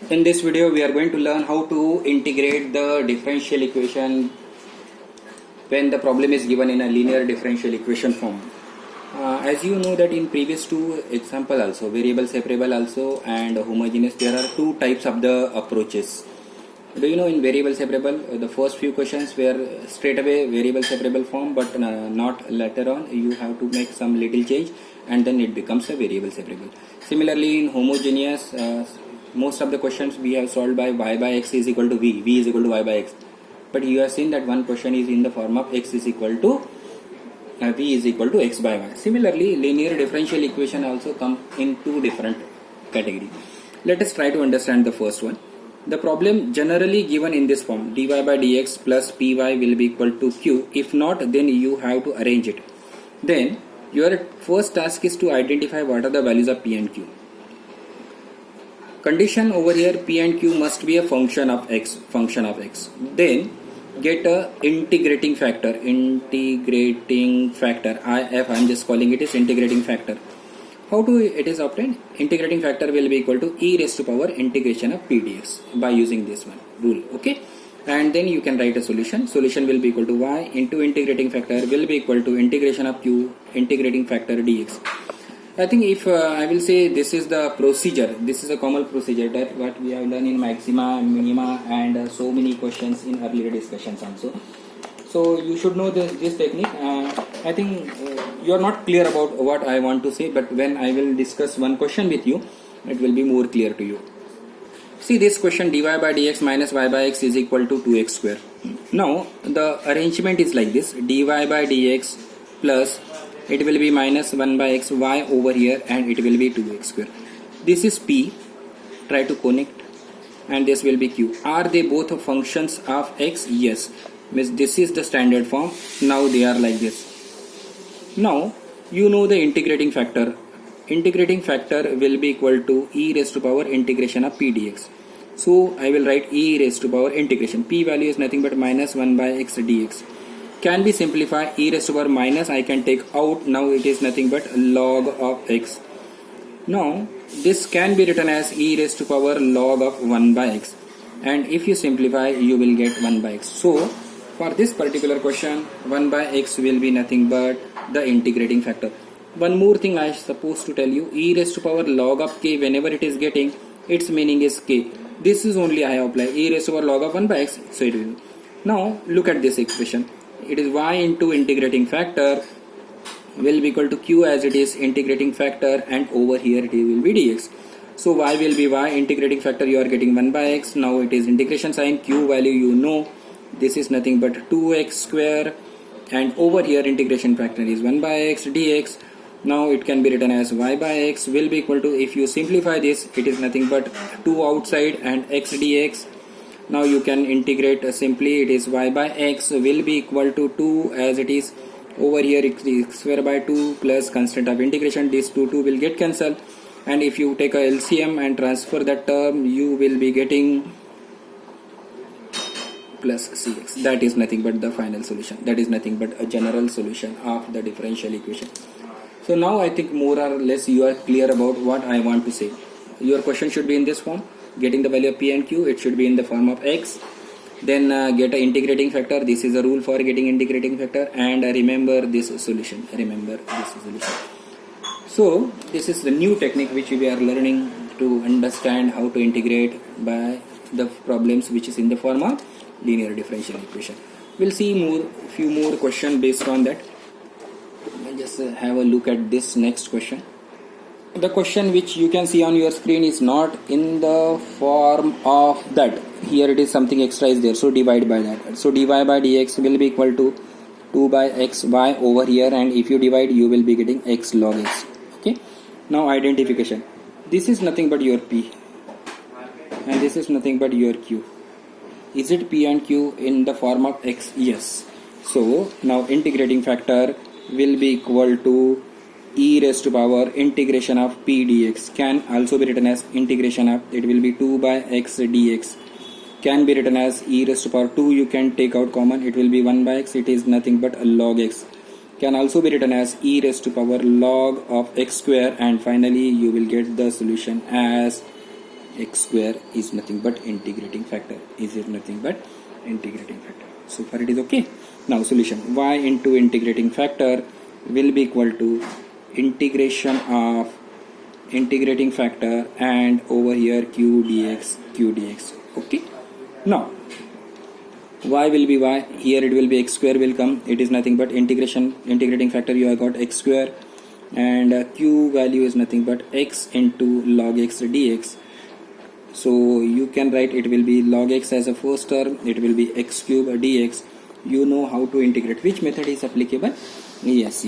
In this video we are going to learn how to integrate the differential equation when the problem is given in a linear differential equation form. As you know that in previous two example also, variable separable also and homogeneous, there are two types of the approaches. Do you know in variable separable the first few questions were straight away variable separable form, but not later on you have to make some little change and then it becomes a variable separable. Similarly in homogeneous, most of the questions we have solved by y by x is equal to v is equal to y by x, but you have seen that one question is in the form of x is equal to v is equal to x by y. Similarly linear differential equation also come in two different categories. Let us try to understand the first one. The problem generally given in this form, dy by dx plus py will be equal to q. If not, then you have to arrange it. Then your first task is to identify what are the values of p and q. Condition over here, p and q must be a function of x. Then get a integrating factor. I am just calling it as integrating factor. How do it is obtained? Integrating factor will be equal to e raised to power integration of p dx by using this one rule. Okay, and then you can write a solution. Solution will be equal to y into integrating factor will be equal to integration of q integrating factor dx. I think if I will say this is the procedure, this is a common procedure that what we have learned in maxima, minima and so many questions in earlier discussions also. So you should know this technique. I think you are not clear about what I want to say, but when I will discuss one question with you, it will be more clear to you. See this question, dy by dx minus y by x is equal to 2x square. Now the arrangement is like this, dy by dx plus it will be minus 1 by x y over here and it will be 2x square. This is p, try to connect, and this will be q. Are they both functions of x? Yes. Means this is the standard form. Now they are like this. Now you know the integrating factor. Integrating factor will be equal to e raised to power integration of p dx. So I will write e raised to power integration. P value is nothing but minus 1 by x dx. Can be simplified. E raised to power minus I can take out. Now it is nothing but log of x. Now this can be written as e raised to power log of 1 by x. And if you simplify, you will get 1 by x. So for this particular question, 1 by x will be nothing but the integrating factor. One more thing I supposed to tell you, e raised to power log of k, whenever it is getting, its meaning is k. This is only I apply e raised to power log of 1 by x. So it will. Now look at this expression. It is y into integrating factor will be equal to q as it is integrating factor, and over here it will be dx. So y will be y integrating factor, you are getting 1 by x. Now it is integration sign, q value you know, this is nothing but 2x square, and over here integration factor is 1 by x dx. Now it can be written as y by x will be equal to, if you simplify this, it is nothing but 2 outside and x dx. Now you can integrate simply, it is y by x will be equal to 2 as it is. Over here x square by 2 plus constant of integration, this 2 will get cancelled, and if you take a LCM and transfer that term, you will be getting plus cx. That is nothing but the final solution. That is nothing but a general solution of the differential equation. So now I think more or less you are clear about what I want to say. Your question should be in this form. Getting the value of p and q, it should be in the form of x. Then get a integrating factor. This is a rule for getting integrating factor, and remember this solution. So this is the new technique which we are learning to understand how to integrate by the problems which is in the form of linear differential equation. We'll see few more questions based on that. I'll just have a look at this next question. The question which you can see on your screen is not in the form of that. Here it is something extra is there, so divide by that. So dy by dx will be equal to 2 by x y over here, and if you divide, you will be getting x log x. Okay. Now identification. This is nothing but your p, and this is nothing but your q. Is it p and q in the form of x? Yes. So now integrating factor will be equal to e raised to power integration of p dx. Can also be written as integration of, it will be 2 by x dx. Can be written as e raised to power 2, you can take out common, it will be 1 by x, it is nothing but a log x. Can also be written as e raised to power log of x square, and finally you will get the solution as x square is nothing but integrating factor, is it nothing but integrating factor. So far it is okay. Now solution, y into integrating factor will be equal to integration of integrating factor and over here q dx. Okay, now y will be y, here it will be x square will come, it is nothing but integrating factor, you have got x square, and q value is nothing but x into log x dx. So you can write it will be log x as a first term, it will be x cube dx. You know how to integrate, which method is applicable? Yes,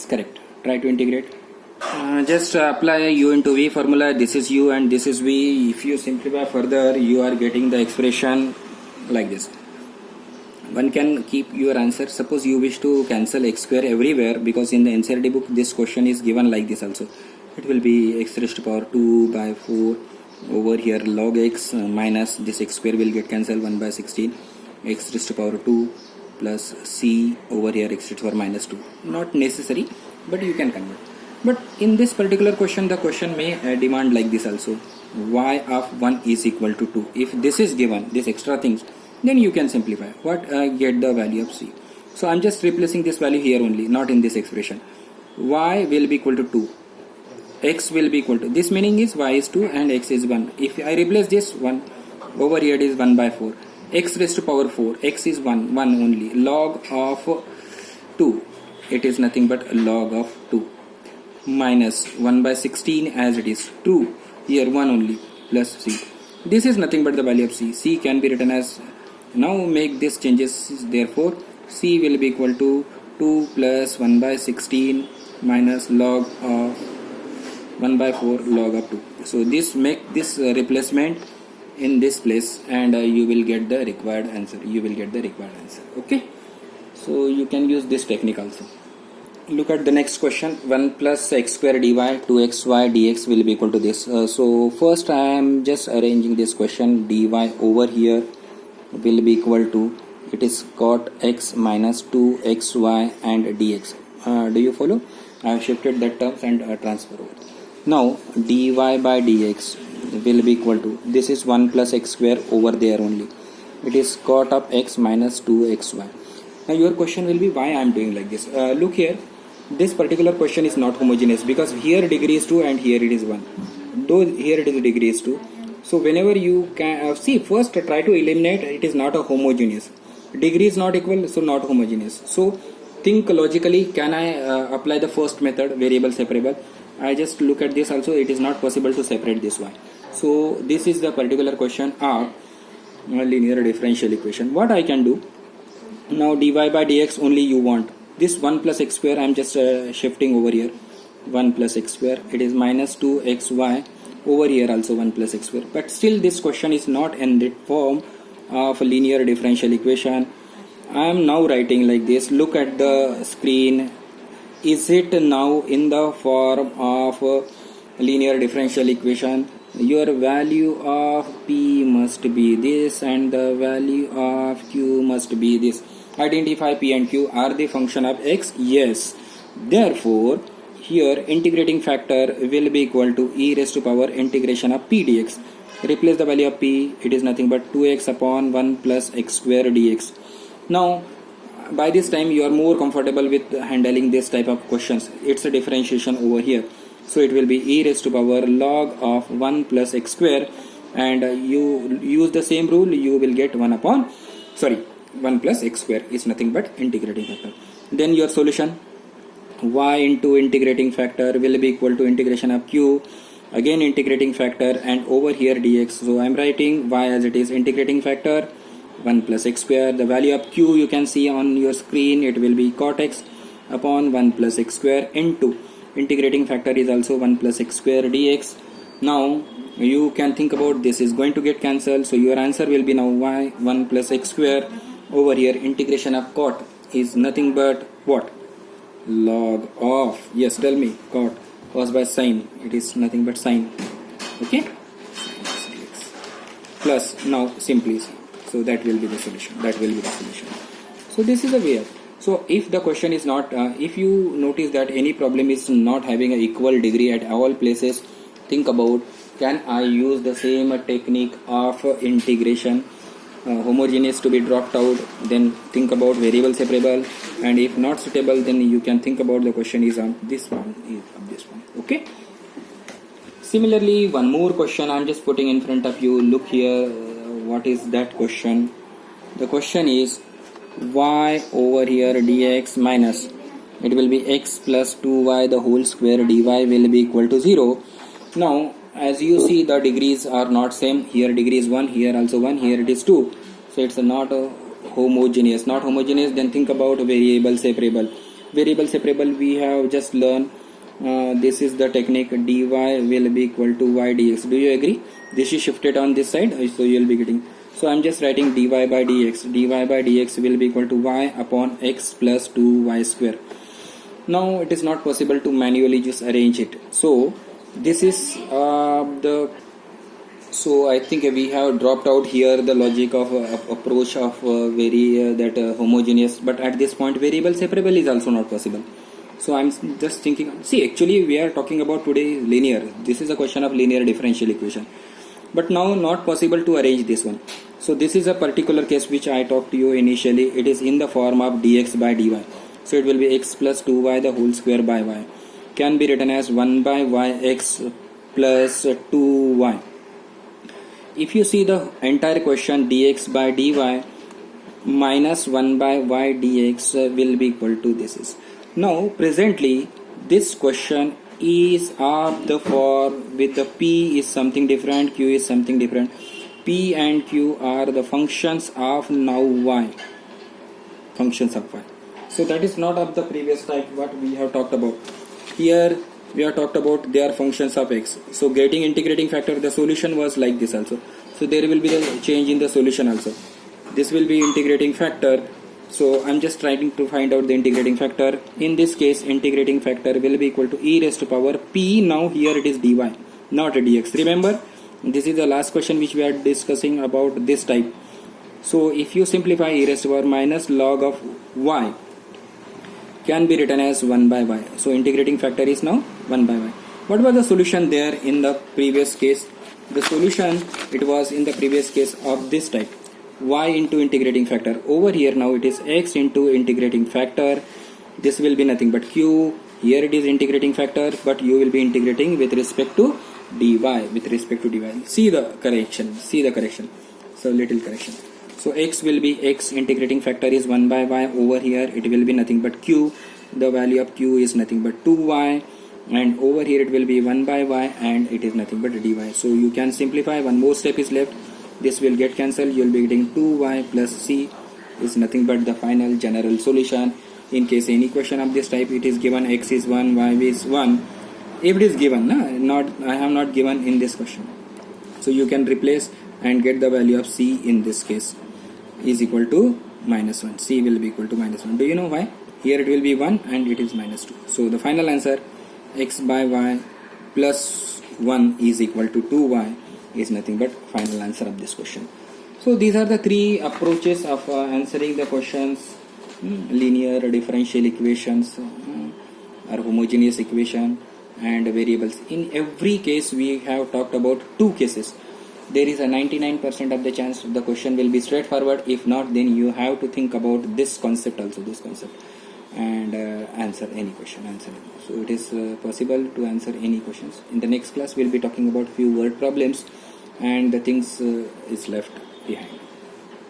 correct. Try to integrate. Just apply u into v formula. This is u and this is v. If you simplify further, you are getting the expression like this. One can keep your answer. Suppose you wish to cancel x square everywhere, because in the NCERT book this question is given like this also. It will be x raised to power 2 by 4 over here log x minus this x square will get cancelled 1 by 16 x raised to power 2 plus c over here x raised to power minus 2. Not necessary, but you can convert. But in this particular question, the question may demand like this also. Y of 1 is equal to 2. If this is given, this extra things, then you can simplify. What get the value of c. So I'm just replacing this value here only, not in this expression. Y will be equal to 2. X will be equal to, this meaning is y is 2 and x is 1. If I replace this 1, over here it is 1 by 4. X raised to power 4, x is 1 only. Log of 2, it is nothing but log of 2. Minus 1 by 16 as it is 2, here 1 only, plus c. This is nothing but the value of c. C can be written as, now make this changes, therefore c will be equal to 2 plus 1 by 16 minus log of 1 by 4 log of 2. So this make this replacement in this place and you will get the required answer. Okay, so you can use this technique also. Look at the next question. 1 plus x square dy 2xy dx will be equal to this. So first I am just arranging this question. Dy over here will be equal to, it is cot x minus 2xy and dx. Do you follow? I have shifted that terms and transfer over. Now dy by dx will be equal to, this is 1 plus x square over there only, it is cot of x minus 2xy. Now your question will be, why I am doing like this? Look here, this particular question is not homogeneous, because here degree is 2 and here it is 1, though here it is degree is 2. So whenever you can see, first try to eliminate, it is not a homogeneous, degree is not equal, so not homogeneous. So think logically, can I apply the first method, variable separable? I just look at this also, it is not possible to separate this y. So this is the particular question of linear differential equation. What I can do, now dy by dx only you want. This 1 plus x square I am just shifting over here. 1 plus x square, it is minus 2xy, over here also 1 plus x square. But still this question is not in the form of a linear differential equation. I am now writing like this. Look at the screen. Is it now in the form of linear differential equation? Your value of p must be this and the value of q must be this. Identify p and q, are they function of x? Yes. Therefore here integrating factor will be equal to e raised to power integration of p dx. Replace the value of p, it is nothing but 2x upon 1 plus x square dx. Now by this time you are more comfortable with handling this type of questions. It's a differentiation over here, so it will be e raised to power log of 1 plus x square, and you use the same rule, you will get 1 plus x square is nothing but integrating factor. Then your solution, y into integrating factor will be equal to integration of q, again integrating factor, and over here dx. So I am writing y as it is, integrating factor 1 plus x square. The value of q you can see on your screen, it will be cot x upon 1 plus x square into integrating factor is also 1 plus x square dx. Now you can think about, this is going to get cancelled, so your answer will be now y 1 plus x square over here integration of cot is nothing but what? Log of, yes, tell me, cot was by sine, it is nothing but sine, okay, plus now simply, so that will be the solution, so this is a way of. So if the question is not, if you notice that any problem is not having an equal degree at all places, think about can I use the same technique of integration? Homogeneous to be dropped out, then think about variable separable, and if not suitable, then you can think about the question is on this one, okay. Similarly, one more question I'm just putting in front of you. Look here, what is that question? The question is y over here dx minus, it will be x plus 2y the whole square dy will be equal to 0. Now as you see, the degrees are not same. Here degree is 1, here also 1, here it is 2. So it's not homogeneous. Not homogeneous, then think about variable separable. Variable separable we have just learned. This is the technique, dy will be equal to y dx. Do you agree? This is shifted on this side, so you will be getting. So I'm just writing dy by dx. dy by dx will be equal to y upon x plus 2y square. Now it is not possible to manually just arrange it. So this is so I think we have dropped out here the logic of approach of homogeneous, but at this point variable separable is also not possible. So I'm just thinking, see, actually we are talking about today linear. This is a question of linear differential equation, but now not possible to arrange this one. So this is a particular case which I talked to you initially. It is in the form of dx by dy. So it will be x plus 2y the whole square by y, can be written as 1 by yx plus 2y. If you see the entire question, dx by dy minus 1 by y dx will be equal to this is. Now presently this question is of the form with the p is something different, q is something different. P and q are the functions of now y, functions of y. So that is not of the previous type what we have talked about. Here we have talked about they are functions of x. So getting integrating factor, the solution was like this also. So there will be the change in the solution also. This will be integrating factor. So I'm just trying to find out the integrating factor. In this case, integrating factor will be equal to e raised to power p. Now here it is dy, not dx. Remember, this is the last question which we are discussing about this type. So if you simplify, e raised to power minus log of y can be written as 1 by y. So integrating factor is now 1 by y. What was the solution there in the previous case? The solution, it was in the previous case of this type, y into integrating factor. Over here now it is x into integrating factor. This will be nothing but q. Here it is integrating factor, but you will be integrating with respect to dy, with respect to dy. See the correction. So little correction. So x will be x, integrating factor is 1 by y. Over here it will be nothing but q. The value of q is nothing but 2y. And over here it will be 1 by y and it is nothing but dy. So you can simplify. One more step is left. This will get cancelled. You will be getting 2y plus c is nothing but the final general solution. In case any question of this type, it is given x is 1, y is 1. If it is given, I have not given in this question. So you can replace and get the value of c in this case is equal to minus 1. C will be equal to minus 1. Do you know why? Here it will be 1 and it is minus 2. So the final answer, x by y plus 1 is equal to 2y is nothing but final answer of this question. So these are the three approaches of answering the questions: linear differential equations, or homogeneous equation, and variables. In every case we have talked about two cases. There is a 99% of the chance the question will be straightforward. If not, then you have to think about this concept also, and answer any question. So it is possible to answer any questions. In the next class, we'll be talking about few word problems and the things is left behind.